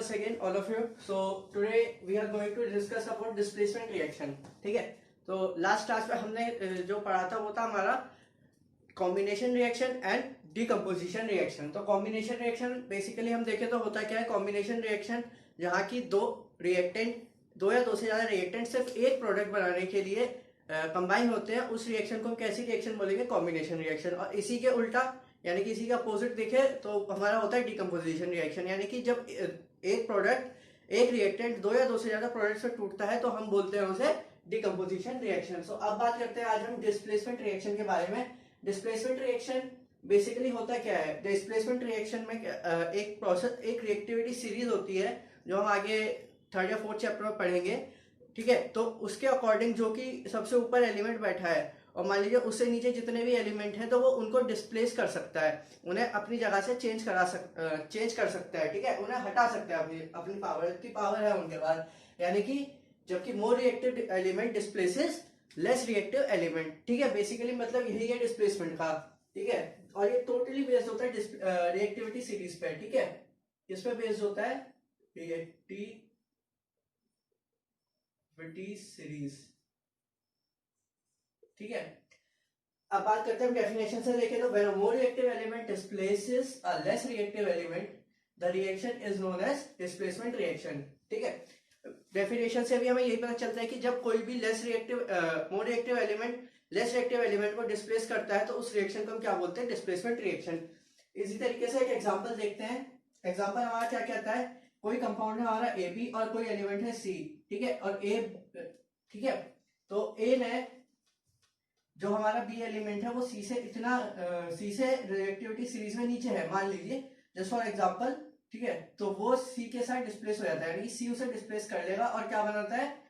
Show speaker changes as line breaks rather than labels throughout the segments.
once again all of you. So today we are going to discuss about displacement reaction. ठीक है, तो last class में हमने जो पढ़ा था वो था हमारा combination reaction and decomposition reaction. तो कॉम्बिनेशन रिएक्शन बेसिकली हम देखें तो होता क्या है. कॉम्बिनेशन रिएक्शन जहाँ की दो या दो से ज्यादा रिएक्टेंट सिर्फ एक प्रोडक्ट बनाने के लिए कंबाइन होते हैं, उस रिएक्शन को हम कैसी रिएक्शन बोलेंगे, कॉम्बिनेशन रिएक्शन. और इसी के उल्टा यानी कि इसी का अपोजिट देखे तो हमारा होता है डिकम्पोजिशन रिएक्शन. यानी कि जब एक प्रोडक्ट एक रिएक्टेंट दो या दो से ज्यादा प्रोडक्ट से टूटता है तो हम बोलते हैं उसे डिकम्पोजिशन रिएक्शन. सो अब बात करते हैं आज हम डिस्प्लेसमेंट रिएक्शन के बारे में. डिस्प्लेसमेंट रिएक्शन बेसिकली होता क्या है. डिस्प्लेसमेंट रिएक्शन में एक प्रोसेस एक रिएक्टिविटी सीरीज होती है जो हम आगे थर्ड या फोर्थ चैप्टर में पढ़ेंगे. ठीक है, तो उसके अकॉर्डिंग जो कि सबसे ऊपर एलिमेंट बैठा है और मान लीजिए उससे नीचे जितने भी एलिमेंट हैं तो वो उनको डिस्प्लेस कर सकता है, उन्हें अपनी जगह से चेंज कर सकता है. ठीक है, उन्हें हटा सकता है, अपनी पावर है उनके पास. यानी कि जबकि मोर reactive element displaces less reactive element. ठीक है, बेसिकली मतलब यही है डिस्प्लेसमेंट का. ठीक है, और ये टोटली बेस्ड होता है रिएक्टिविटी सीरीज पे. ठीक है, इस पे बेस्ड होता है रिएक्टिविटी सीरीज. ठीक है, अब बात करते हैं डेफिनेशन से. देखें तो when a more reactive element displaces a less reactive element the reaction is known as displacement reaction. ठीक है, डेफिनेशन से भी हमें यही पता चलता है कि जब कोई भी मोर reactive element less reactive element को डिस्प्लेस करता है तो उस रिएक्शन को हम क्या बोलते हैं, डिस्प्लेसमेंट रिएक्शन. इसी तरीके से एक एग्जांपल देखते हैं. एग्जांपल हमारा क्या कहता है, कोई कंपाउंड है हमारा ए बी और कोई एलिमेंट है सी. ठीक है, और ठीक है, तो ए ने जो हमारा बी एलिमेंट है वो सी से रिएक्टिविटी सीरीज में नीचे है मान लीजिए, जस्ट फॉर एग्जांपल. ठीक है, तो वो सी के साथ डिस्प्लेस हो जाता है, यानी सी उसे डिस्प्लेस कर लेगा और क्या बनाता है,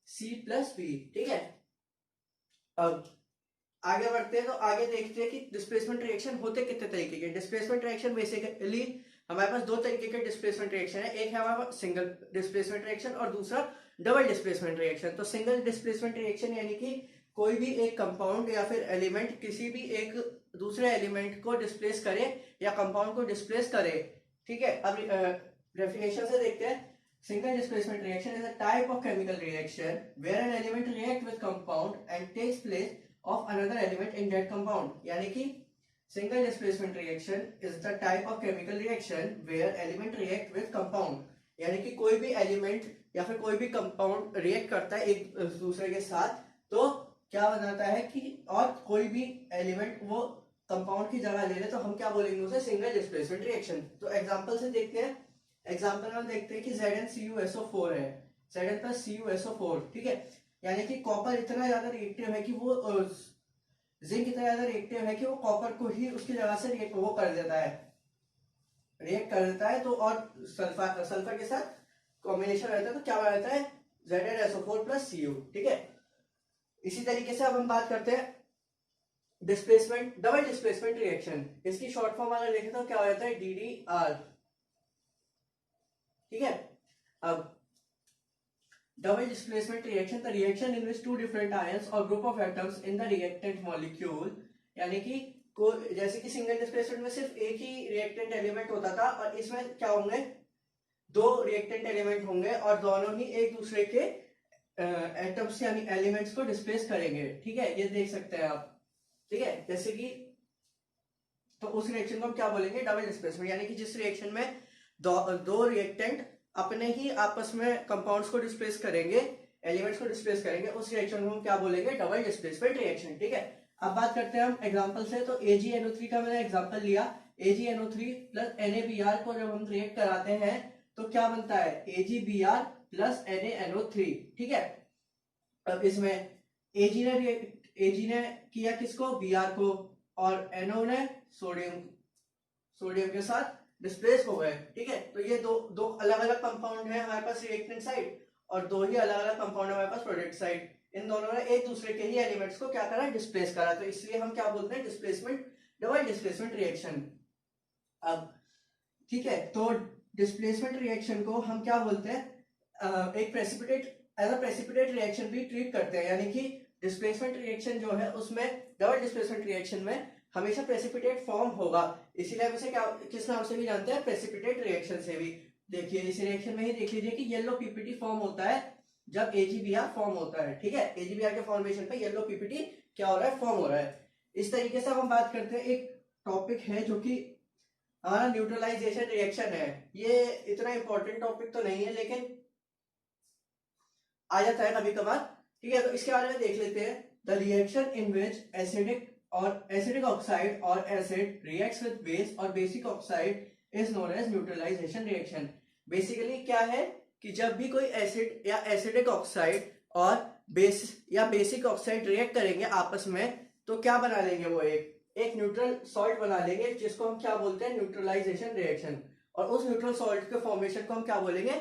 सी प्लस बी. ठीक है, अब आगे बढ़ते हैं तो आगे देखते हैं कि डिस्प्लेसमेंट रिएक्शन होते कितने तरीके के. डिस्प्लेसमेंट रिएक्शन बेसिकली हमारे पास दो तरीके के डिस्प्लेसमेंट रिएक्शन है. एक है हमारा सिंगल डिस्प्लेसमेंट रिएक्शन और दूसरा डबल डिस्प्लेसमेंट रिएक्शन. तो सिंगल डिस्प्लेसमेंट रिएक्शन यानी कि कोई भी एक कंपाउंड या फिर एलिमेंट किसी भी एक दूसरे एलिमेंट को डिस्प्लेस करे या कंपाउंड को डिस्प्लेस करे. ठीक है, अब डेफिनेशन से देखते हैं. Single displacement reaction is a type of chemical reaction where an element react with compound and takes place of another element in that compound. यानी कि single displacement reaction is the type of chemical reaction where element react with compound. यानी कि कोई भी element या फिर कोई भी कंपाउंड रिएक्ट करता है एक दूसरे के साथ तो क्या बनाता है कि, और कोई भी एलिमेंट वो कंपाउंड की जगह ले ले तो हम क्या बोलेंगे उसे, सिंगल डिस्प्लेसमेंट रिएक्शन. तो एग्जांपल से देखते हैं. एग्जांपल में देखते हैं कि ZnCuSO4 है, Zn प्लस CuSO4. ठीक है, यानी कि कॉपर इतना ज्यादा रिएक्टिव है कि वो जिंक इतना ज्यादा रिएक्टिव है कि वो कॉपर को ही उसकी जगह से रिएक्ट कर देता है. तो और सल्फर के साथ कॉम्बिनेशन रहता है तो क्या रहता है, ZnSO4 प्लस Cu. ठीक है, इसी तरीके से अब हम बात करते हैं डबल डिस्प्लेसमेंट रिएक्शन. इसकी शॉर्ट फॉर्म अगर देखें तो क्या हो जाता है, DDR. ठीक है, अब double displacement reaction the reaction in which two different ions और group of atoms in the reactant molecule. यानी कि जैसे कि सिंगल डिस्प्लेसमेंट में सिर्फ एक ही रिएक्टेंट एलिमेंट होता था और इसमें क्या होंगे, दो रिएक्टेंट एलिमेंट होंगे और दोनों ही एक दूसरे के एटम्स यानी एलिमेंट्स को डिस्प्लेस करेंगे. ठीक है, ये देख सकते हैं आप. ठीक है, जैसे कि तो उस रिएक्शन को हम क्या बोलेंगे, डबल डिस्प्लेसमेंट. यानी कि जिस रिएक्शन में दो रिएक्टेंट अपने ही आपस में कंपाउंड्स को डिस्प्लेस करेंगे, एलिमेंट्स को डिस्प्लेस करेंगे, उस रिएक्शन को हम क्या बोलेंगे, डबल डिस्प्लेसमेंट रिएक्शन. ठीक है, अब बात करते हैं हम एग्जांपल से. तो AgNO3 का मैंने एग्जांपल लिया. AgNO3 प्लस NaBr को जब हम रिएक्ट कराते हैं तो क्या बनता है, AgBr प्लस NaNO3. ठीक है, अब इसमें Ag ने किया किसको, Br को, और NO ने सोडियम के साथ डिस्प्लेस हो गए. ठीक है, तो ये दो अलग अलग कंपाउंड है हमारे पास रिएक्टेंट साइड और दो ही अलग अलग कंपाउंड है हमारे पास प्रोडक्ट साइड. इन दोनों ने एक दूसरे के ही एलिमेंट्स को क्या करा, डिस्प्लेस करा. तो इसलिए हम क्या बोलते हैं, डबल डिस्प्लेसमेंट रिएक्शन. अब ठीक है, तो डिस्प्लेसमेंट रिएक्शन को हम क्या बोलते हैं, एक प्रेसिपिटेट रिएक्शन भी ट्रीट करते हैं. यानी कि डिस्प्लेसमेंट रिएक्शन जो है उसमें, डबल डिस्प्लेसमेंट रिएक्शन में हमेशा प्रेसिपिटेट फॉर्म होगा, इसीलिए हम इसे क्या किस नाम से भी जानते हैं, प्रेसिपिटेट रिएक्शन से भी. देखिए इस रिएक्शन में ही देख लीजिए कि येलो पीपीटी फॉर्म होता है जब AgBr फॉर्म होता है, ठीक है। AgBr के फॉर्मेशन पे येलो पीपीटी क्या हो रहा है, फॉर्म हो रहा है। इस तरीके से हम बात करते हैं, एक टॉपिक है जो कि हमारा न्यूट्रलाइजेशन रिएक्शन है। ये इतना इंपॉर्टेंट टॉपिक तो नहीं है लेकिन आ जाता है कभी कभार, ठीक है। तो इसके बारे में देख लेते हैं। The reaction in which acidic oxide और एसिड रिएक्ट्स विद बेस और basic oxide is known as neutralisation reaction. Basically क्या है कि जब भी कोई एसिड या एसिडिक ऑक्साइड और बेस या बेसिक ऑक्साइड रिएक्ट करेंगे आपस में, तो क्या बना लेंगे, वो एक न्यूट्रल सॉल्ट बना लेंगे जिसको हम क्या बोलते हैं, न्यूट्रलाइजेशन रिएक्शन। और उस न्यूट्रल सॉल्ट के फॉर्मेशन को हम क्या बोलेंगे,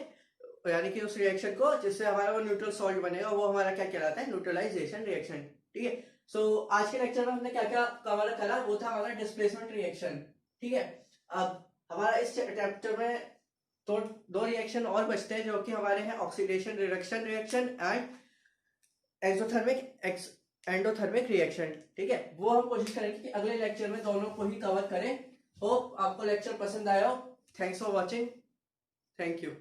यानी कि उस रिएक्शन को जिससे हमारा वो न्यूट्रल सॉल्ट बनेगा वो हमारा क्या कहलाता है, न्यूट्रलाइजेशन रिएक्शन, ठीक है। सो आज के लेक्चर में हमने क्या क्या कवर करा, वो था हमारा डिस्प्लेसमेंट रिएक्शन, ठीक है। अब हमारा इस चैप्टर में तो दो रिएक्शन और बचते हैं जो कि हमारे हैं oxidation reduction reaction and endothermic reaction, ठीक है। वो हम कोशिश करेंगे कि अगले लेक्चर में दोनों को ही कवर करें। होप आपको लेक्चर पसंद आया हो। Thanks for watching. Thank you.